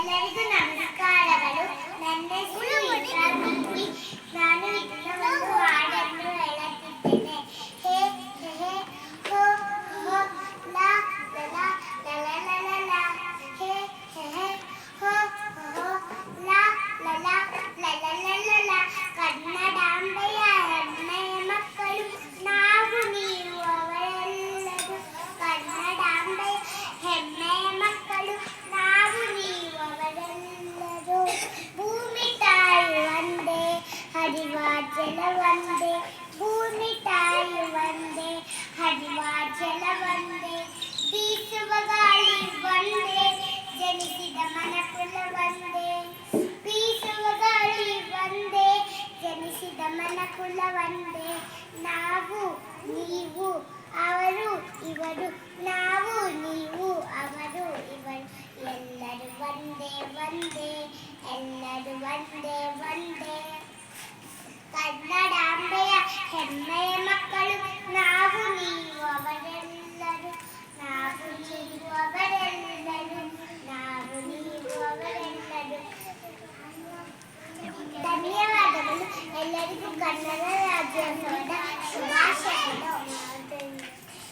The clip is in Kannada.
ಎಲ್ಲರಿಗೂ ನಮಸ್ಕಾರಗಳು. ನನ್ನ ಹೆಸರು ಇಂದ್ರಾವತಿ. ನಾನು ಇದನ್ನ ಒಂದು ಹಾಡನ್ನು ಹೇಳುತ್ತಿದ್ದೇನೆ. ಹೇ ಹೇ ಹೋ ಹೋ ಲಾ ಲಾ ಲಾ ಲಾ ಲಾ ಲಾ ಲಾ. ಹೇ ಹೇ ಹೋ ಹೋ ಲಾ ಲಾ ಲಾ ಲಾ ಲಾ ಲಾ ಲಾ ಲಾ. ಕನ್ನಡಾಂಬೆಯ ಹೆಮ್ಮೆಯ ಮಕ್ಕಳು ನಾವು ನೀವು ಅವರೆಲ್ಲರೂ. ಕನ್ನಡಾಂಬೆಯ ಹೆಮ್ಮೆಯ ಮಕ್ಕಳು ನಾವು ನೀವು ಅವರೆಲ್ಲರೂ. ಭೂಮಿ ತಾಯಿ ಒಂದೇ, ಹರಿವ ಜಲ ಒಂದೇ. ಭೂಮಿ ತಾಯಿ ಒಂದೇ, ಹರಿವ ಜಲ ಒಂದೇ. ಬೀಸುವ ಗಾಳಿ ಒಂದೇ, ಜನಿಸಿದ ಮನಕುಲ ಒಂದೇ. ಬೀಸುವ ಗಾಳಿ ಒಂದೇ, ಜನಿಸಿದ ಮನಕುಲ ಒಂದೇ. ನಾವು ನೀವು ಅವರು ಇವರು, ನಾವು ನೀವು ಅವರು ಇವರು, ಎಲ್ಲರೂ ಒಂದೇ ಒಂದೇ, ಎಲ್ಲರೂ ಒಂದೇ ಒಂದೇ. ಕನ್ನಡಾಂಬೆಯ ಹೆಮ್ಮೆಯ ಮಕ್ಕಳು ನಾವು ನೀವು ಅವರೆಲ್ಲರೂ. ನಾವು ನೀವು ಅವರೆಲ್ಲರೂ, ನಾವು ನೀವು ಅವರೆಲ್ಲರೂ. ಧನ್ಯವಾದಗಳು. ಎಲ್ಲರಿಗೂ ಕನ್ನಡ ರಾಜ್ಯೋತ್ಸವದ ಶುಭಾಶಯಗಳು.